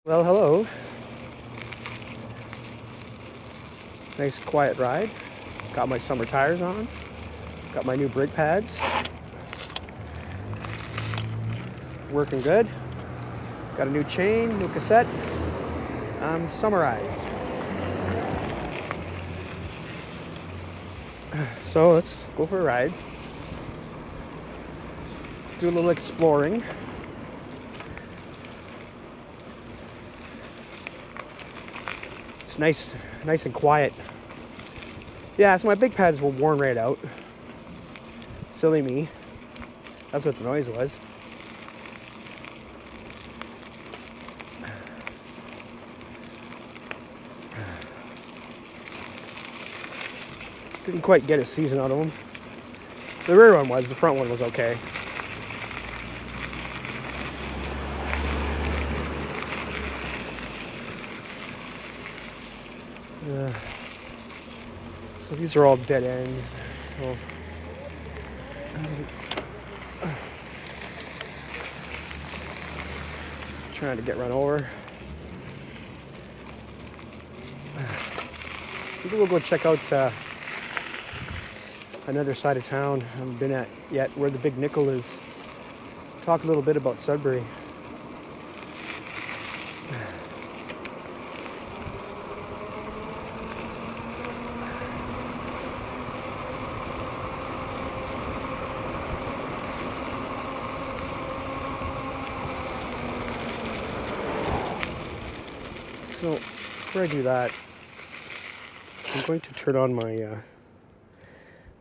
Well, hello. Nice quiet ride. Got my summer tires on. Got my new brake pads. Working good. Got a new chain, new cassette. I'm summarized. So let's go for a ride. Do a little exploring. It's nice and quiet. Yeah, so my big pads were worn right out. Silly me. That's what the noise was. Didn't quite get a season out of them. The rear one was, the front one was okay. So these are all dead ends. So trying to get run over. Maybe we'll go check out another side of town I haven't been at yet, where the big Nickle is. Talk a little bit about Sudbury. So before I do that, I'm going to turn on my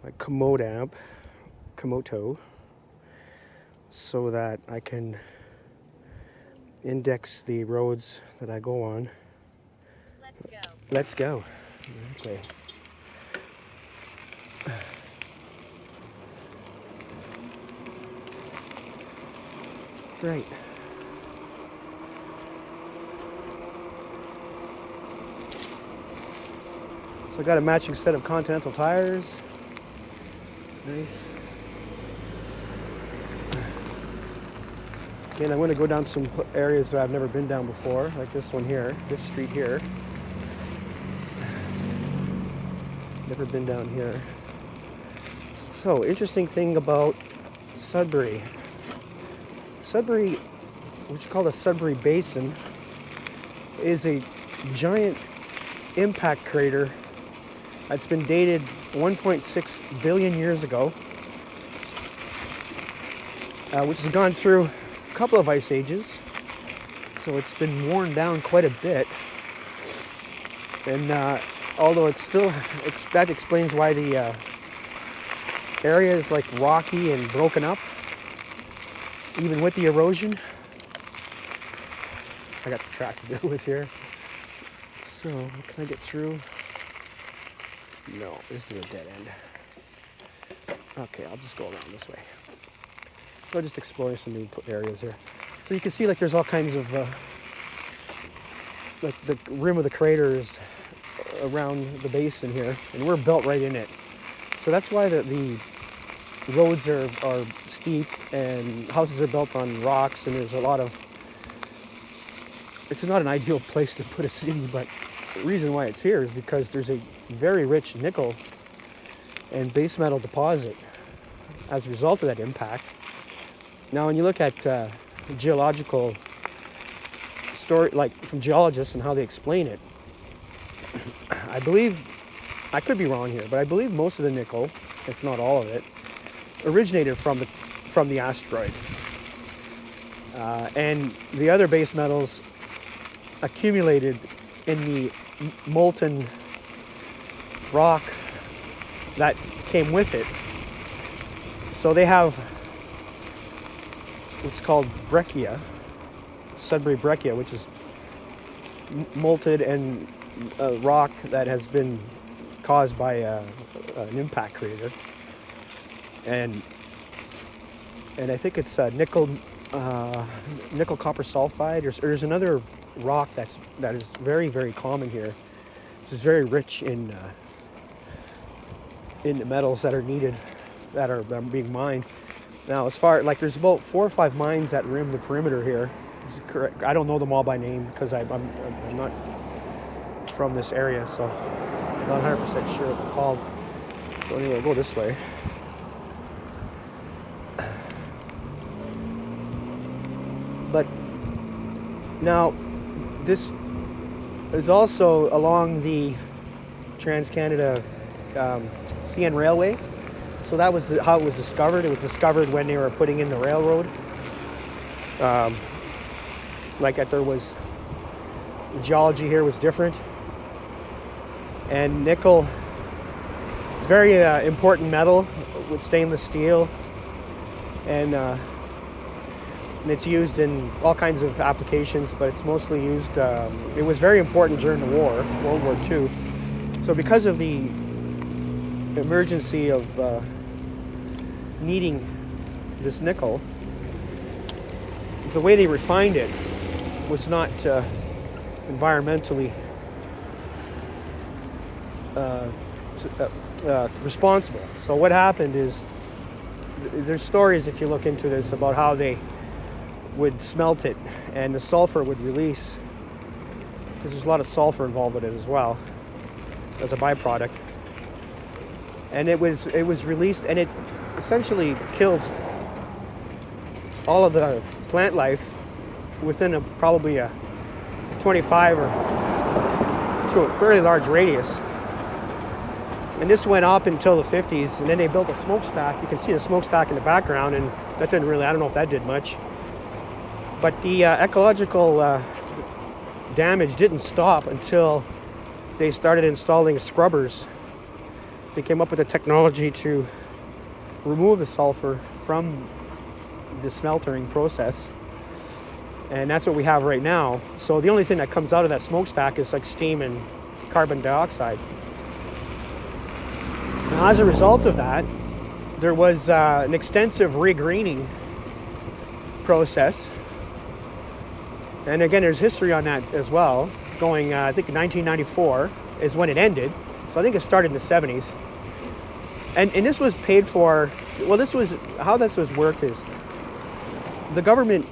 my Komodo, so that I can index the roads that I go on. Let's go. Okay. Right. So I got a matching set of Continental tires. Nice. Again, I'm going to go down some areas that I've never been down before, like this one here, this street here. Never been down here. So, interesting thing about Sudbury. Sudbury, which is called the Sudbury Basin, is a giant impact crater that's been dated 1.6 billion years ago, which has gone through a couple of ice ages, so it's been worn down quite a bit. And although it's still, that explains why the area is like rocky and broken up, even with the erosion. I got the track to deal with here. So, can I get through? No, this is a dead end. Okay, I'll just go around this way. I'll just explore some new areas here. So you can see, like, there's all kinds of, like, the rim of the crater is around the basin here, and we're built right in it. So that's why the roads are steep, and houses are built on rocks, and there's a lot of... It's not an ideal place to put a city, but the reason why it's here is because there's a very rich nickel and base metal deposit as a result of that impact. Now, when you look at geological story, like from geologists and how they explain it, I believe, I could be wrong here, but I believe most of the nickel, if not all of it, originated from the asteroid, and the other base metals accumulated in the molten rock that came with it. So they have what's called breccia, Sudbury breccia, which is molten and rock that has been caused by an impact crater. And I think it's nickel copper sulfide. There's another rock that is very, very common here, which is very rich in the metals that are needed, that are being mined. Now, as far, like, there's about 4 or 5 mines that rim the perimeter here, Is it correct? I don't know them all by name because I'm not from this area, so I'm not 100% sure what they're called. But anyway, I'll go this way. But now, this is also along the Trans-Canada CN Railway. So that was how it was discovered. It was discovered when they were putting in the railroad. The geology here was different. And nickel is very important metal with stainless steel. And it's used in all kinds of applications, but it's mostly used, it was very important during the war, World War II. So because of the emergency of needing this nickel, the way they refined it was not environmentally responsible. So what happened is, there's stories, if you look into this, about how they would smelt it and the sulfur would release, because there's a lot of sulfur involved with it as well as a byproduct, and it was released, and it essentially killed all of the plant life within probably a 25 or to a fairly large radius. And this went up until the 50s, and then they built a smokestack. You can see the smokestack in the background, and that didn't really, I don't know if that did much. But the ecological damage didn't stop until they started installing scrubbers. They came up with the technology to remove the sulfur from the smeltering process. And that's what we have right now. So the only thing that comes out of that smokestack is like steam and carbon dioxide. Now, as a result of that, there was an extensive regreening process. And again, there's history on that as well. Going, I think 1994 is when it ended. So I think it started in the 70s. And this was paid for, well, this was, how this was worked is, the government,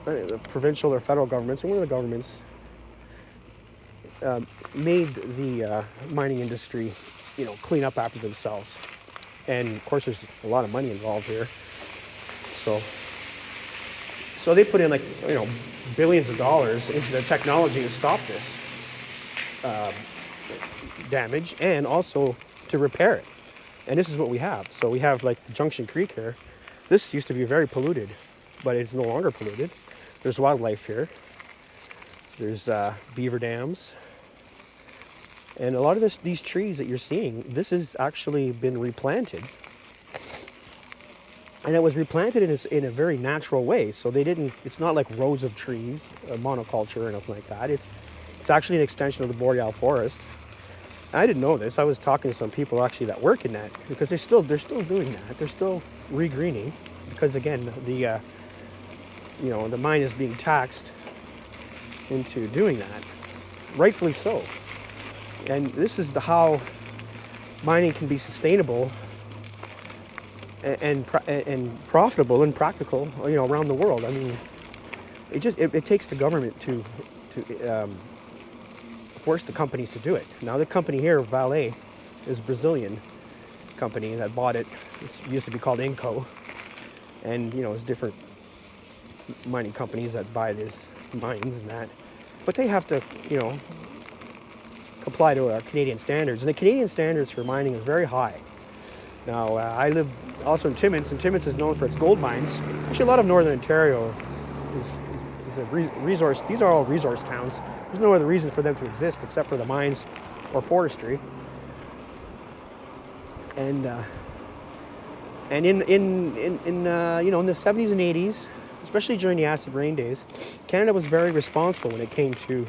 the provincial or federal governments, or one of the governments, made the mining industry, clean up after themselves. And of course, there's a lot of money involved here. So they put in billions of dollars into the technology to stop this damage, and also to repair it. And this is what we have. So we have the Junction Creek here. This used to be very polluted, but it's no longer polluted. There's wildlife here. There's beaver dams. And a lot of these trees that you're seeing, this has actually been replanted. And it was replanted in a very natural way. So it's not like rows of trees, monoculture or anything like that. It's actually an extension of the boreal forest. I didn't know this. I was talking to some people actually that work in that, because they're still doing that. They're still regreening, because again, the mine is being taxed into doing that, rightfully so. And this is how mining can be sustainable and profitable and practical, around the world. I mean, it takes the government to force the companies to do it. Now the company here, Vale, is a Brazilian company that bought it. It used to be called Inco, and it's different mining companies that buy these mines and that. But they have to, comply to our Canadian standards, and the Canadian standards for mining is very high. Now, I live also in Timmins, and Timmins is known for its gold mines. Actually, a lot of Northern Ontario is a resource. These are all resource towns. There's no other reason for them to exist except for the mines or forestry. And in the 70s and 80s, especially during the acid rain days, Canada was very responsible when it came to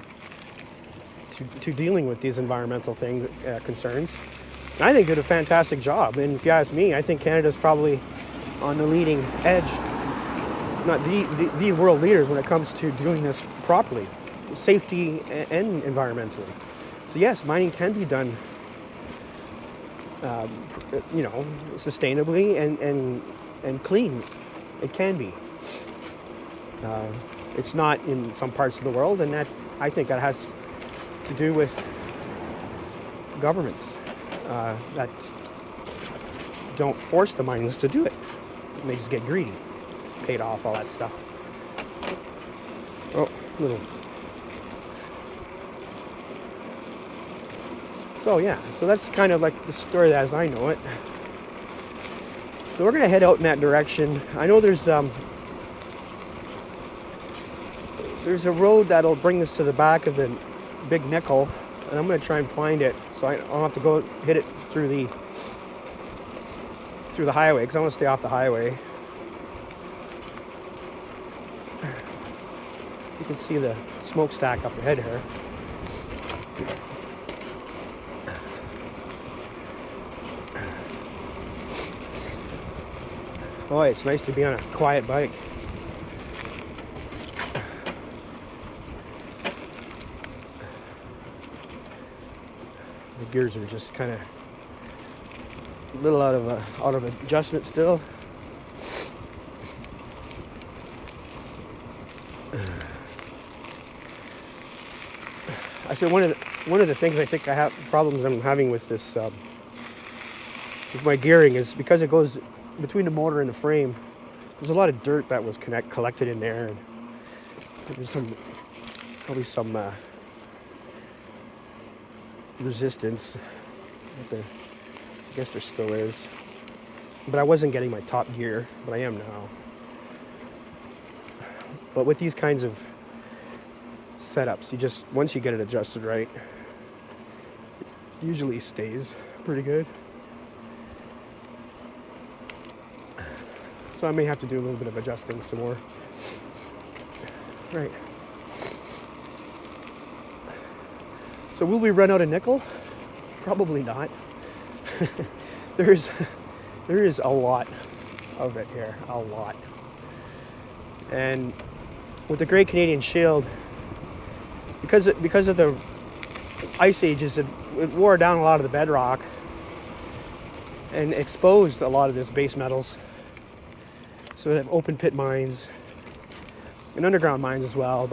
dealing with these environmental concerns. And I think did a fantastic job. And if you ask me, I think Canada's probably on the leading edge, not the world leaders when it comes to doing this properly, safety and environmentally. So yes, mining can be done, sustainably and clean. It can be. It's not in some parts of the world, and that I think that has to do with governments that don't force the mines to do it. They just get greedy, paid off, all that stuff. Oh, little. So yeah, so that's kind of like the story as I know it. So we're gonna head out in that direction. I know there's a road that'll bring us to the back of the big Nickle, and I'm gonna try and find it, so I don't have to go hit it through the highway, because I want to stay off the highway. You can see the smokestack up ahead here. Oh, it's nice to be on a quiet bike. The gears are just kind of a little out of adjustment still. I said one of the things I think I have problems I'm having with this with my gearing is because it goes between the motor and the frame. There's a lot of dirt that was collected in there, and there's probably some resistance. I guess there still is, but I wasn't getting my top gear, but I am now. But with these kinds of setups, once you get it adjusted right, it usually stays pretty good. So I may have to do a little bit of adjusting some more. Right. So will we run out of nickel? Probably not. There is a lot of it here, a lot. And with the Great Canadian Shield, because of the ice ages, it wore down a lot of the bedrock and exposed a lot of this base metals. So we have open pit mines and underground mines as well,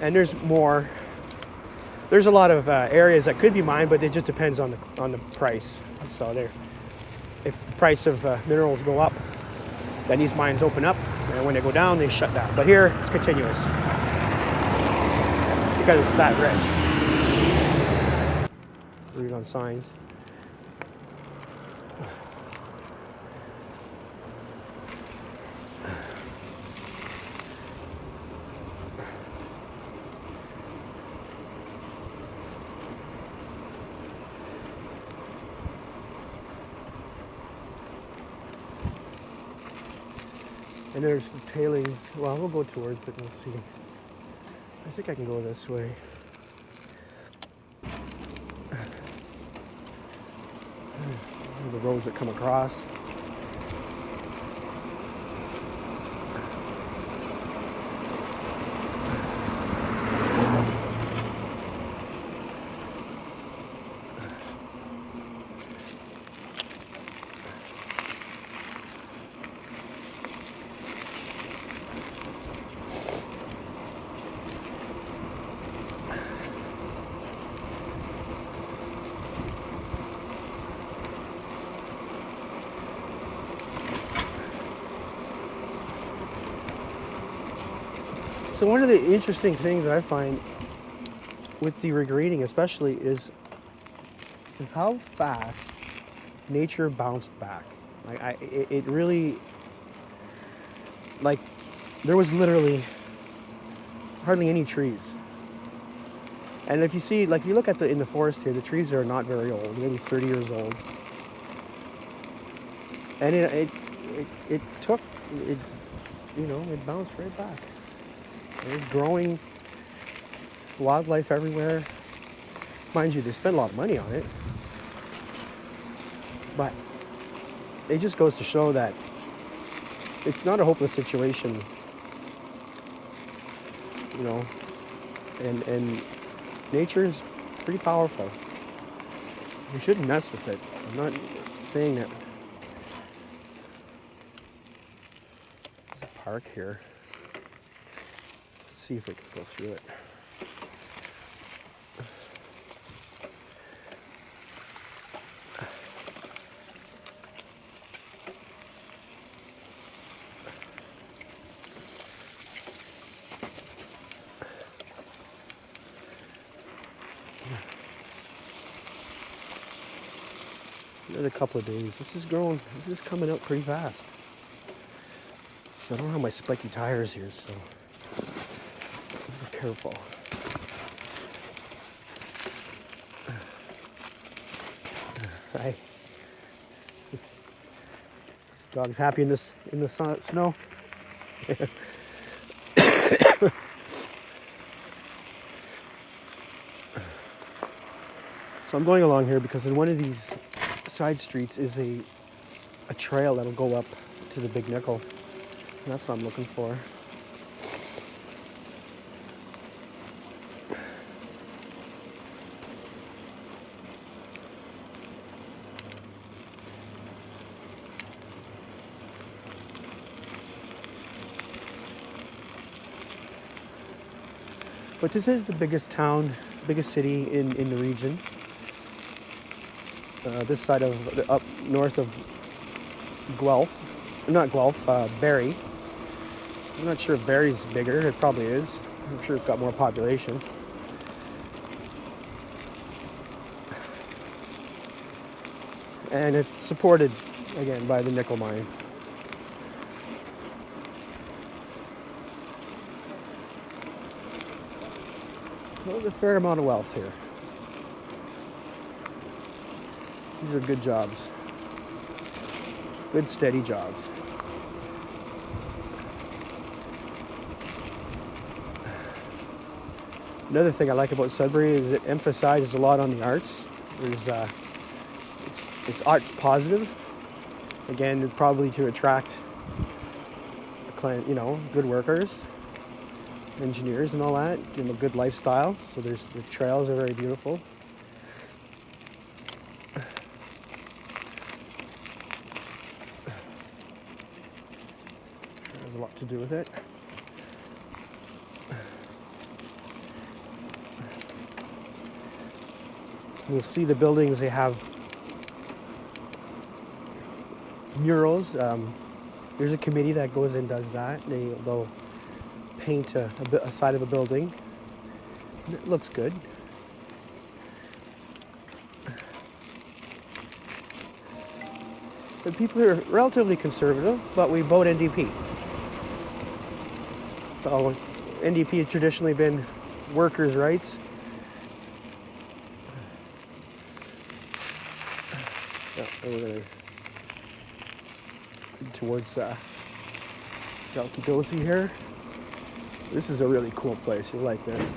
and there's more. There's a lot of areas that could be mined, but it just depends on the price. So if the price of minerals go up, then these mines open up, and when they go down, they shut down. But here, it's continuous because it's that rich. Read on signs. And there's the tailings. Well, we'll go towards it and see. I think I can go this way. The roads that come across. So one of the interesting things that I find with the regrading especially is how fast nature bounced back. It really, like, there was literally hardly any trees. And if you see, like, if you look at in the forest here, the trees are not very old, maybe 30 years old. And it bounced right back. There's growing wildlife everywhere. Mind you, they spend a lot of money on it. But it just goes to show that it's not a hopeless situation, you know, and nature is pretty powerful. You shouldn't mess with it. I'm not saying that. There's a Park here. Let's see if we can go through it. Another couple of days. This is coming out pretty fast. So I don't have my spiky tires here, so be careful. Hi. Dog's happy in the snow. So I'm going along here because in one of these side streets is a trail that'll go up to the Big Nickle. And that's what I'm looking for. But this is the biggest town, biggest city in the region. This side of, up north of Guelph, not Guelph, Barrie. I'm not sure if Barrie's bigger, it probably is. I'm sure it's got more population. And it's supported, again, by the nickel mine. Well, there's a fair amount of wealth here. These are good jobs. Good, steady jobs. Another thing I like about Sudbury is it emphasizes a lot on the arts. There's, it's arts positive. Again, probably to attract, good workers, engineers and all that. Give them a good lifestyle. So the trails are very beautiful. There's a lot to do with it. You'll see the buildings, they have murals. There's a committee that goes and does that. They'll paint a side of a building. And it looks good. The people here are relatively conservative, but we vote NDP. So NDP has traditionally been workers' rights. We're going towards Delki Dozzy here. This is a really cool place. You'll like this.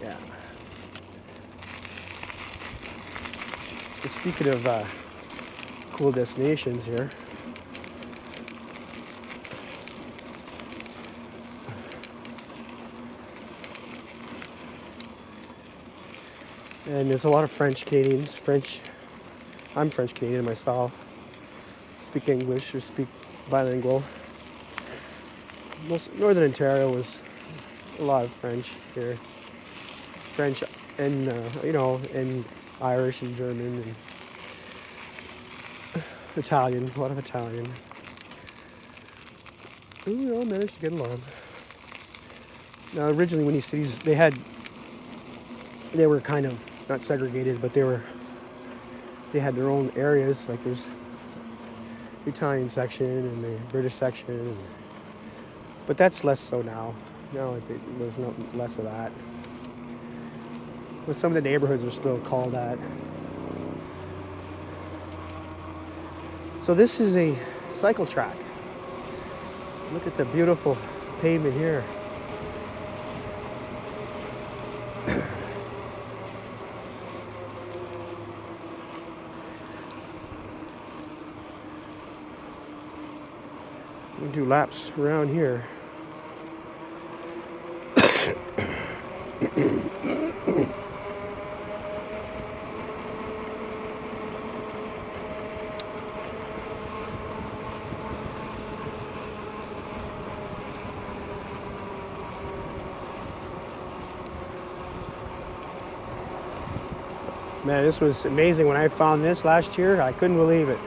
Yeah. So speaking of cool destinations here. And there's a lot of French Canadians. I'm French Canadian myself. Speak English or speak bilingual. Northern Ontario was a lot of French here. French and, and Irish and German and Italian, a lot of Italian. We all managed to get along. Now originally when these cities, they were kind of not segregated, but they had their own areas. Like there's the Italian section and the British section, but that's less so now. Now there's no less of that. But some of the neighborhoods are still called that. So this is a cycle track. Look at the beautiful pavement here. We do laps around here. Man, this was amazing. When I found this last year, I couldn't believe it.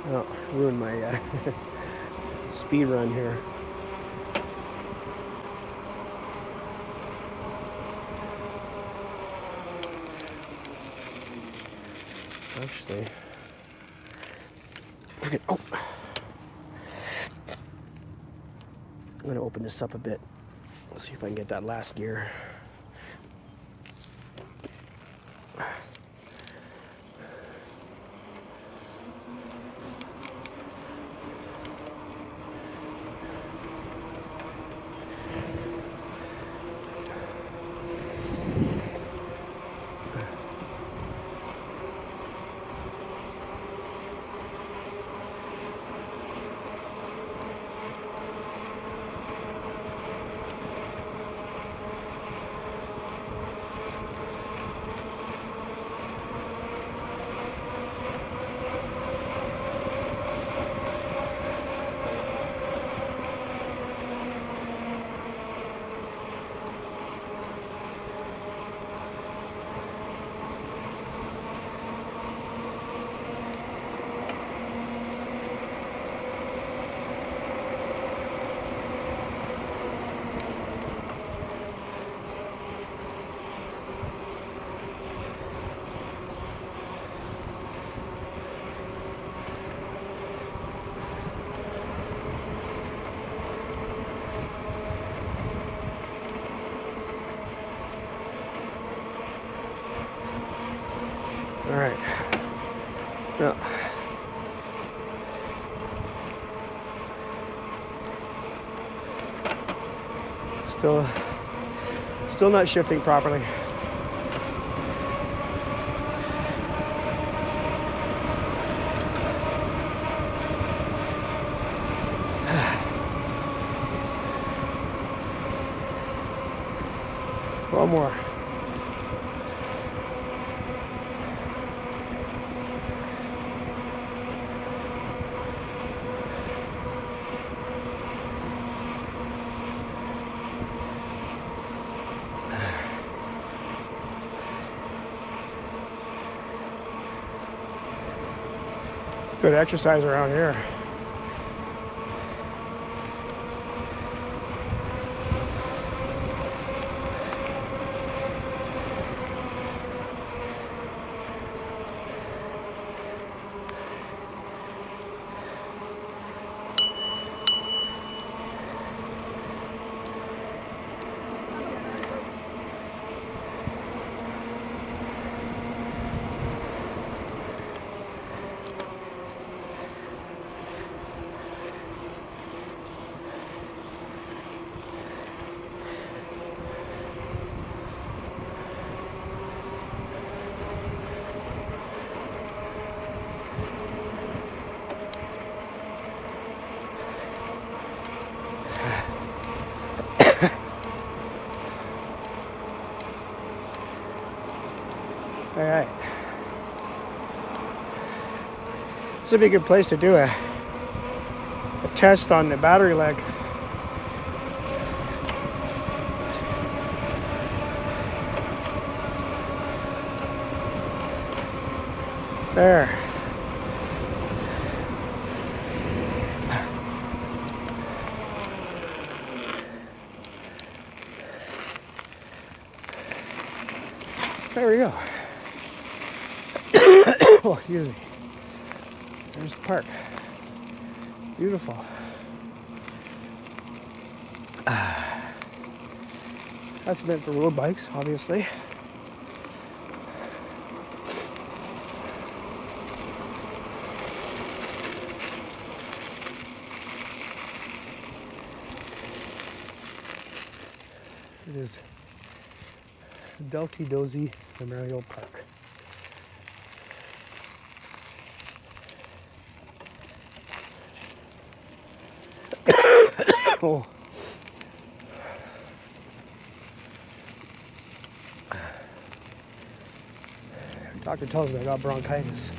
Oh, ruined my speed run here. Actually, I'm gonna open this up a bit. Let's see if I can get that last gear. All right. No. Still not shifting properly. One more. Good exercise around here. All right. This would be a good place to do a test on the battery leg. There. There we go. Oh, excuse me. There's the park. Beautiful. That's meant for road bikes, obviously. It is Delki Dozzy Memorial Park. Oh. Doctor tells me I got bronchitis.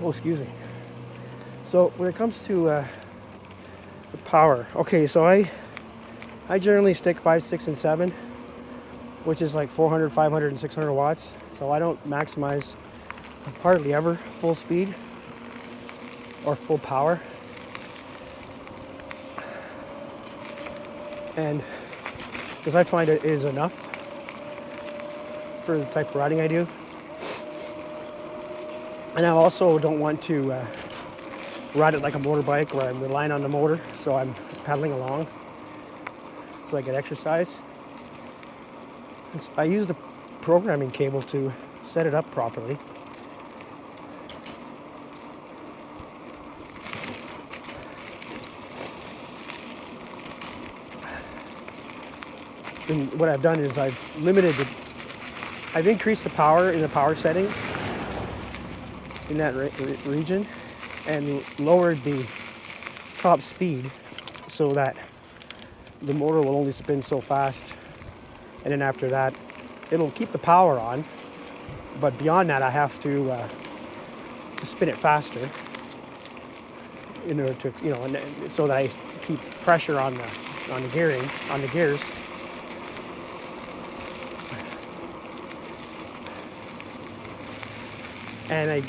Oh, excuse me. So when it comes to the power, okay, so I generally stick 5, 6, and 7, which is like 400, 500, and 600 watts. So I don't maximize hardly ever full speed or full power. And because I find it is enough for the type of riding I do. And I also don't want to ride it like a motorbike where I'm relying on the motor, so I'm pedaling along so I get exercise. And so I use the programming cable to set it up properly. And what I've done is I've increased the power in the power settings in that region and lowered the top speed so that the motor will only spin so fast, and then after that it'll keep the power on, but beyond that I have to spin it faster in order to, you know, and so that I keep pressure on the gears. And I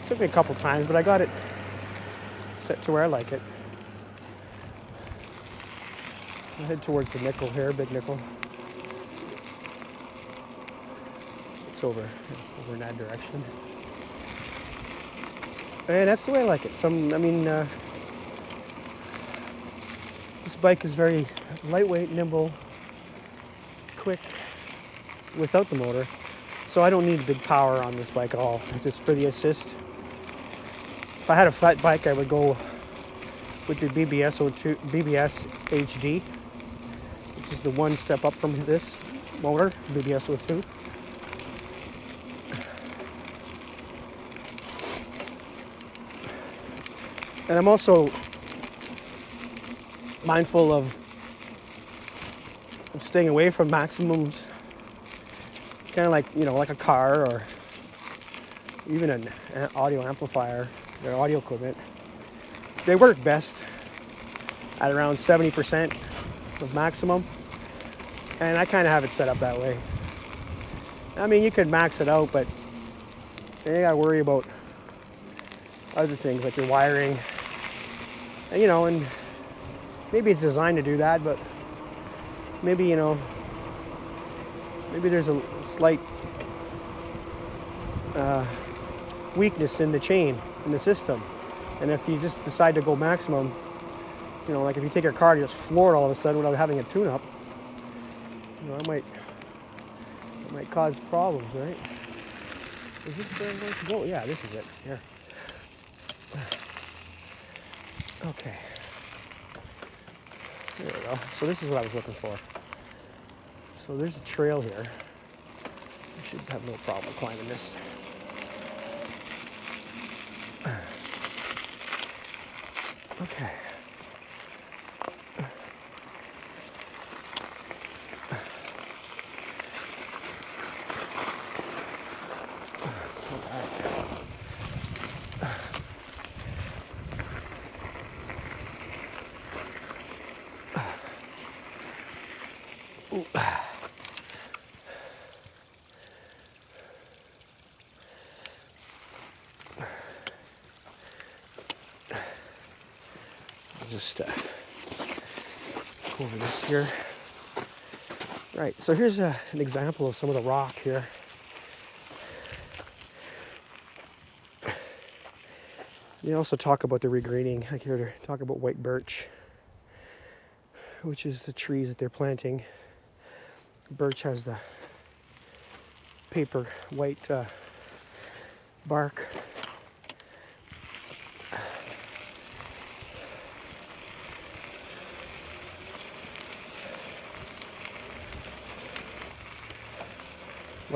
took me a couple times, but I got it set to where I like it. So I head towards the Nickle here, big Nickle. It's over in that direction. And that's the way I like it. This bike is very lightweight, nimble, quick, without the motor. So I don't need big power on this bike at all, just for the assist. If I had a flat bike, I would go with the BBS HD, which is the one step up from this motor, BBS 02. And I'm also mindful of staying away from maximums. Kind of like, you know, like a car or even an audio amplifier, their audio equipment. They work best at around 70% of maximum, and I kind of have it set up that way. I mean, you could max it out, but then you gotta worry about other things like your wiring, and, you know, and maybe it's designed to do that, but maybe, you know, maybe there's a slight weakness in the chain, in the system. And if you just decide to go maximum, you know, like if you take your car and just floor it all of a sudden without having a tune-up, you know, it might cause problems, right? Is this where I'm going to go? Yeah, this is it. Here. Okay. There we go. So this is what I was looking for. So there's a trail here. I should have no problem climbing this. Okay. Just go over this here. Right, so here's an example of some of the rock here. You also talk about the regreening. I hear to talk about white birch, which is the trees that they're planting. Birch has the paper white bark.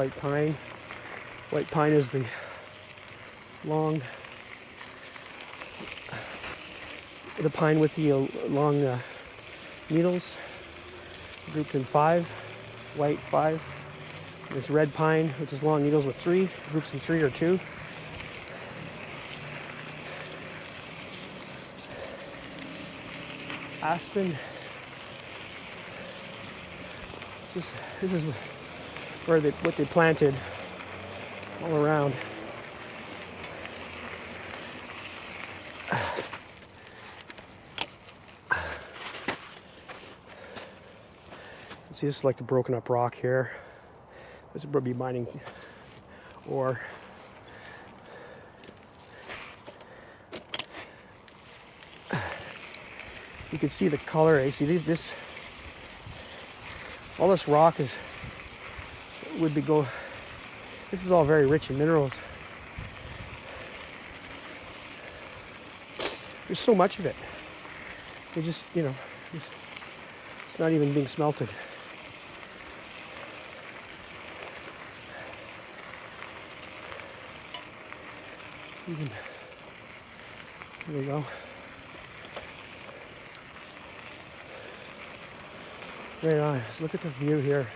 white pine. White pine is the long, the pine with the long needles, grouped in 5, white 5. There's red pine, which is long needles with 3, groups in 3 or 2. Aspen. This is where what they planted all around. See, this is like the broken up rock here. This would be mining ore. You can see the color. You see this all this rock this is all very rich in minerals. There's so much of it. It just, it's not even being smelted. There we go. Very nice. Look at the view here.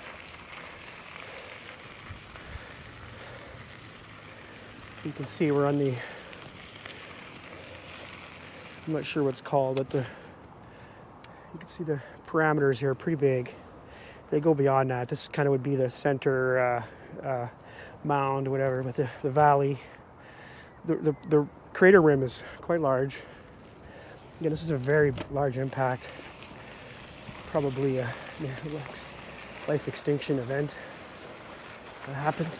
So you can see we're on the, I'm not sure what it's called, but you can see the parameters here are pretty big. They go beyond that. This kind of would be the center mound, whatever, but the valley. The crater rim is quite large. Again, this is a very large impact. Probably a life extinction event that happened.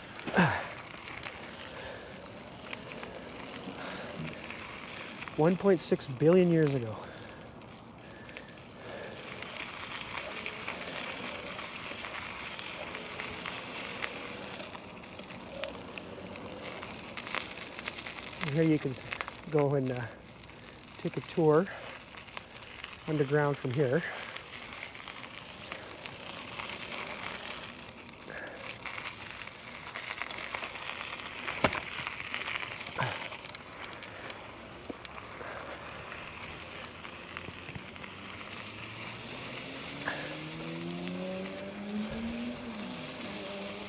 1.6 billion years ago. Here you can go and take a tour underground from here.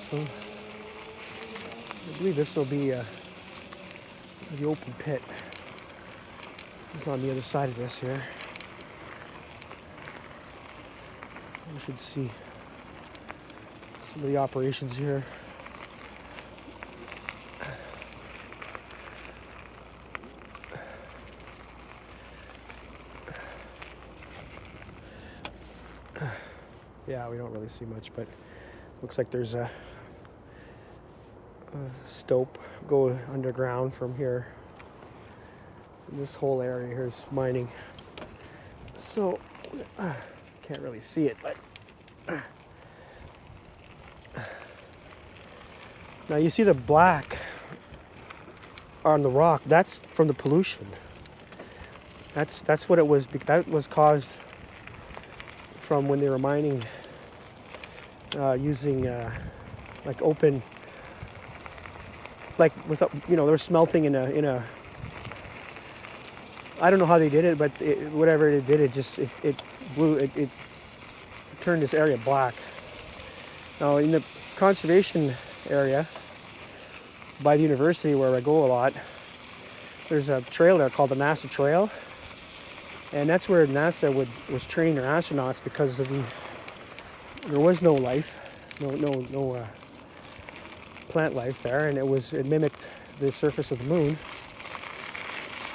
So I believe this will be the open pit. This is on the other side of this here. We should see some of the operations here. Yeah, we don't really see much, but looks like there's a stope go underground from here. And this whole area here is mining. So can't really see it, but now you see the black on the rock. That's from the pollution. That's what it was. That was caused from when they were mining using like open, like without, they were smelting in a I don't know how they did it, but whatever it did, it blew, it turned this area black. Now in the conservation area by the university where I go a lot, there's a trail there called the NASA Trail, and that's where NASA was training their astronauts because of there was no life, no plant life there, and it mimicked the surface of the moon,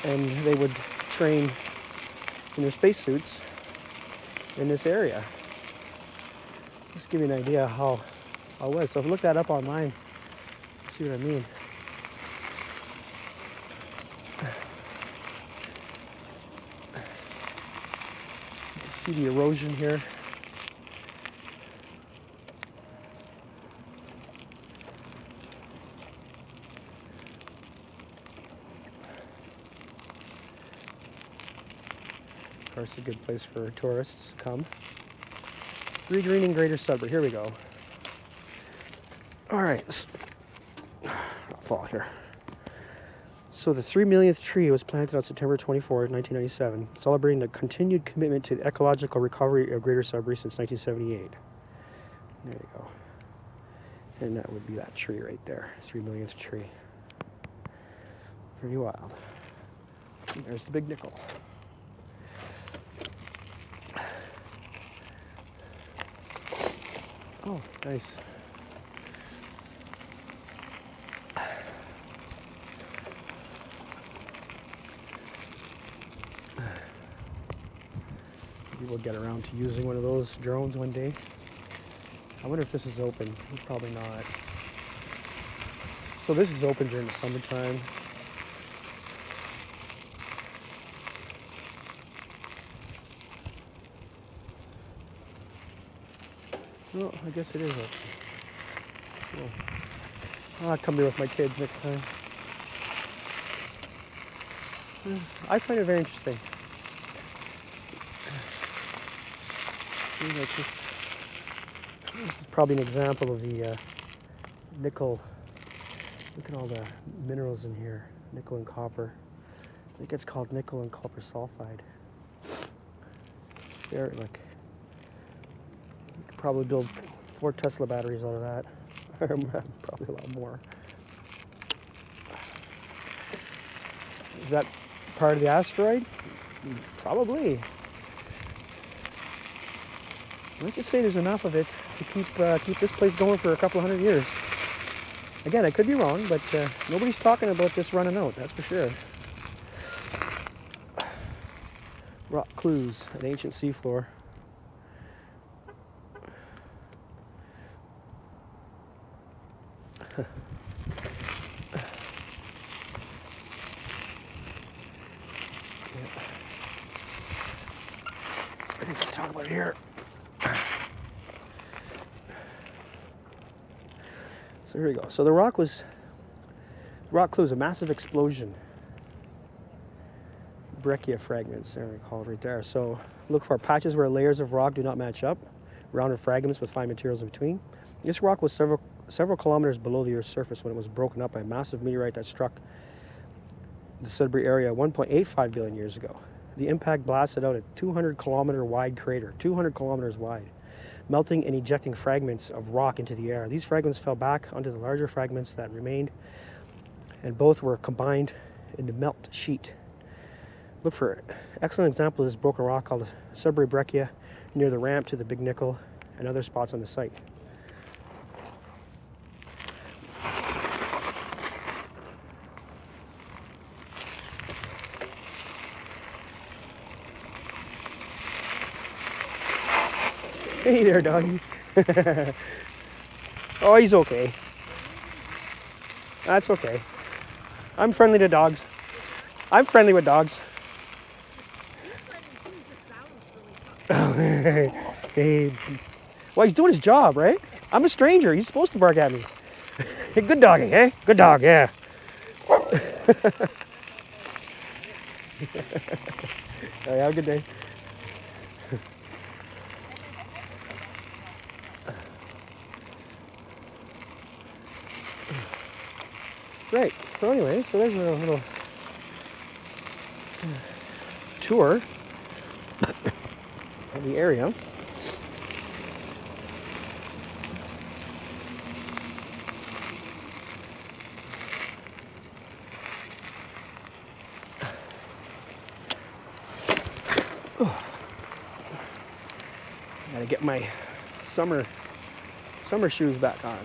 and they would train in their spacesuits in this area. Just give you an idea how it was. So if you look that up online, see what I mean. You can see the erosion here. Of course, a good place for tourists to come. Regreening Greater Sudbury. Here we go. All right, I'll fall here. So the 3 millionth tree was planted on September 24, 1997, celebrating the continued commitment to the ecological recovery of Greater Sudbury since 1978. There you go. And that would be that tree right there, 3 millionth tree. Pretty wild. And there's the big nickel. Oh, nice. Maybe we'll get around to using one of those drones one day. I wonder if this is open. Probably not. So this is open during the summertime. Oh, I guess it is open. Well, I'll come here with my kids next time. I find it very interesting. See, like this is probably an example of the nickel. Look at all the minerals in here. Nickel and copper. I think it's called nickel and copper sulfide. They're like, you could probably build 4 Tesla batteries out of that. Probably a lot more. Is that part of the asteroid? Probably. Let's just say there's enough of it to keep this place going for a couple 100 years. Again, I could be wrong, but nobody's talking about this running out, that's for sure. Rock clues, an ancient seafloor. I think we'll talk about it here. So here we go. So the rock clue is a massive explosion. Breccia fragments, there we call it right there. So look for patches where layers of rock do not match up, rounded fragments with fine materials in between. This rock was several kilometers below the Earth's surface when it was broken up by a massive meteorite that struck the Sudbury area 1.85 billion years ago. The impact blasted out a 200-kilometer wide crater, 200 kilometers wide, melting and ejecting fragments of rock into the air. These fragments fell back onto the larger fragments that remained, and both were combined into melt sheet. Look for an excellent example of this broken rock called the Sudbury Breccia near the ramp to the Big Nickle and other spots on the site. Hey there, doggy. Oh, he's okay. That's okay. I'm friendly to dogs. I'm friendly with dogs. Hey. Well, he's doing his job, right? I'm a stranger. He's supposed to bark at me. Good doggy, eh? Good dog, yeah. All right, have a good day. Right, so anyway, so there's a little tour of the area. Gotta get my summer shoes back on.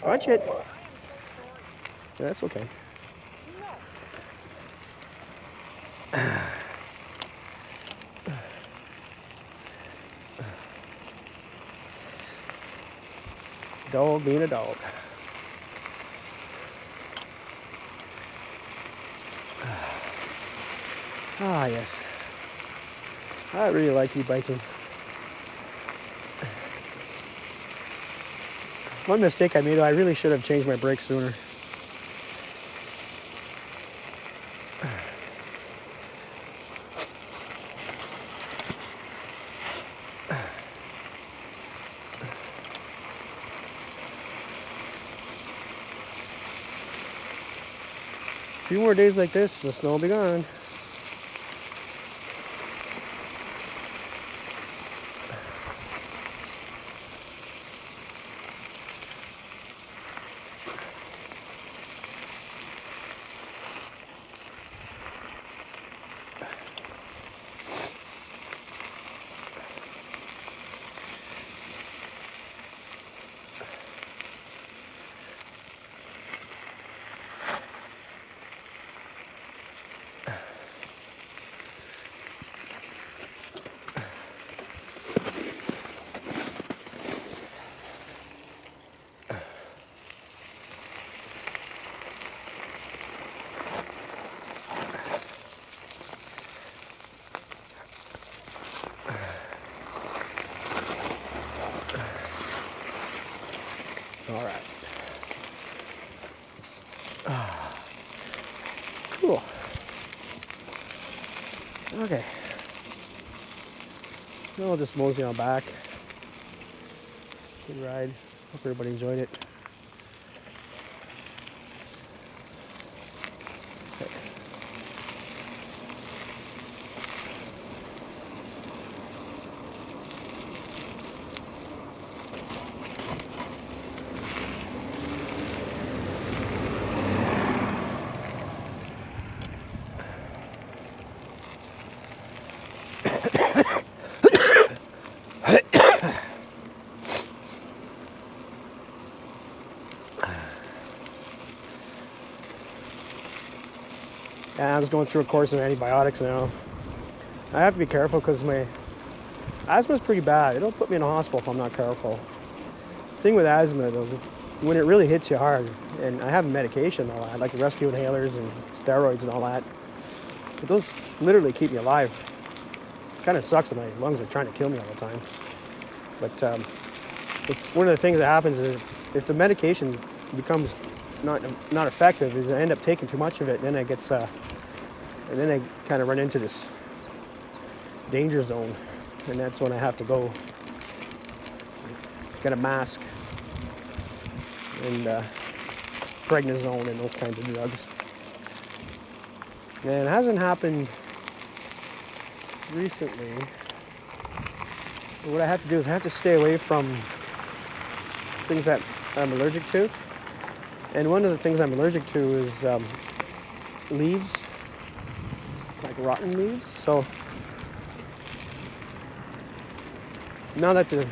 Watch it. Yeah, that's okay. Dog being a dog. Ah, yes. I really like e-biking. One mistake I made, I really should have changed my brakes sooner. few more days like this, the snow will be gone. All right. Cool. Okay. Now I'll just mosey on back. Good ride. Hope everybody enjoyed it. Okay. Yeah, I'm just going through a course of antibiotics now. I have to be careful because my asthma's pretty bad. It'll put me in a hospital if I'm not careful. The thing with asthma, though, is when it really hits you hard, and I have medication and all that, like rescue inhalers and steroids and all that, but those literally keep me alive. It kind of sucks that my lungs are trying to kill me all the time. But one of the things that happens is if the medication becomes not effective, is I end up taking too much of it, and then it gets, and then I kind of run into this danger zone, and that's when I have to go get a mask and prednisone and those kinds of drugs. And it hasn't happened recently. What I have to do is I have to stay away from things that I'm allergic to. And one of the things I'm allergic to is leaves, like rotten leaves. So now that and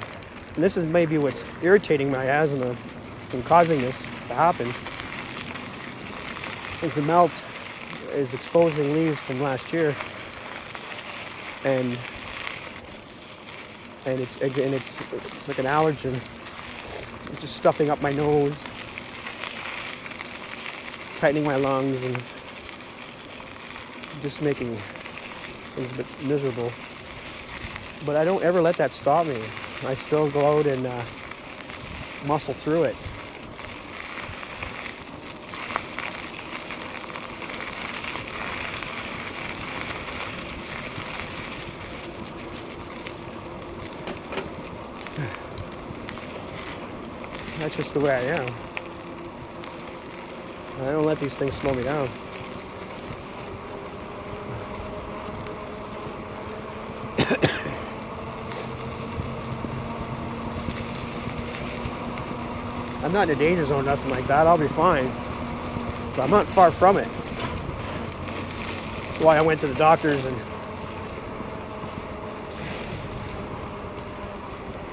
this is maybe what's irritating my asthma and causing this to happen, is the melt is exposing leaves from last year, and it's like an allergen. It's just stuffing up my nose, tightening my lungs, and just making things a bit miserable. But I don't ever let that stop me. I still go out and muscle through it. That's just the way I am. I don't let these things slow me down. I'm not in a danger zone, nothing like that. I'll be fine. But I'm not far from it. That's why I went to the doctors and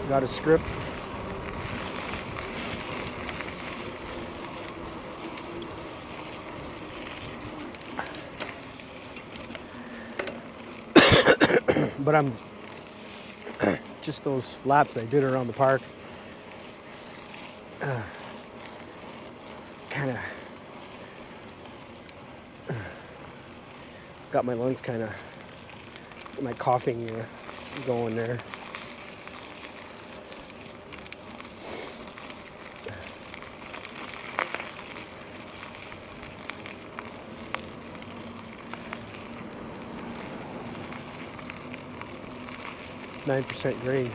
got a script. But I'm just those laps that I did around the park kind of got my lungs kind of, my coughing going there. %9 green.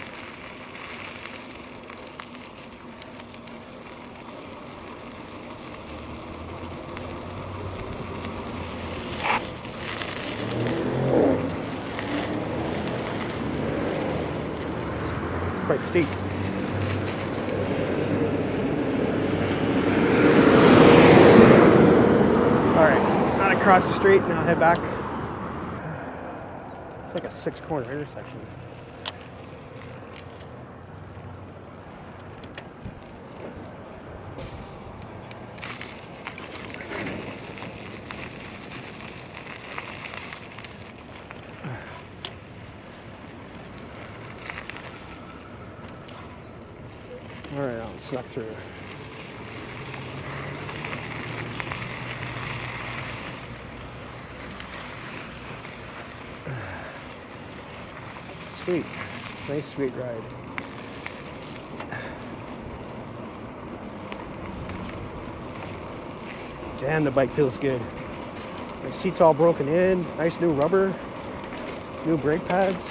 quite steep. Alright, now to cross the street and I'll head back. It's like a 6-corner intersection. Alright, I'll snuck through. Sweet. Nice sweet ride. Damn, the bike feels good. My seat's all broken in. Nice new rubber. New brake pads.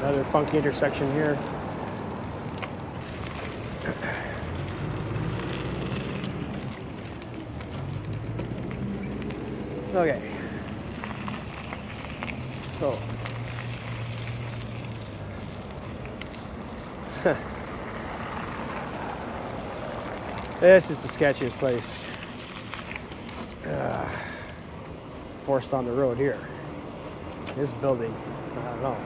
Another funky intersection here. Okay. So. This is the sketchiest place. Forced on the road here. This building, I don't know.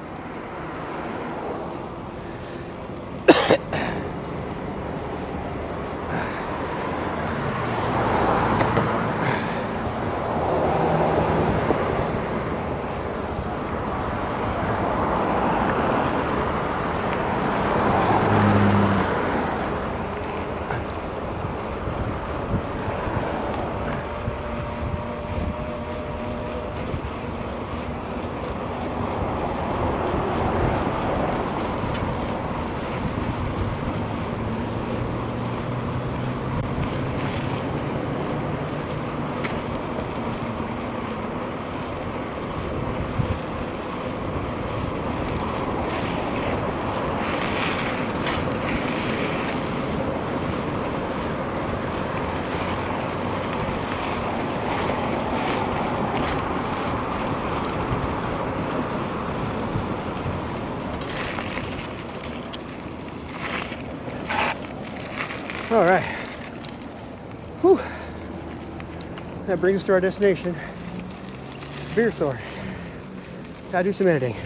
All right. Whew. That brings us to our destination. Beer store. Gotta do some editing.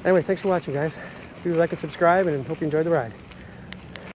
Anyway, thanks for watching, guys. Please like and subscribe, and hope you enjoyed the ride.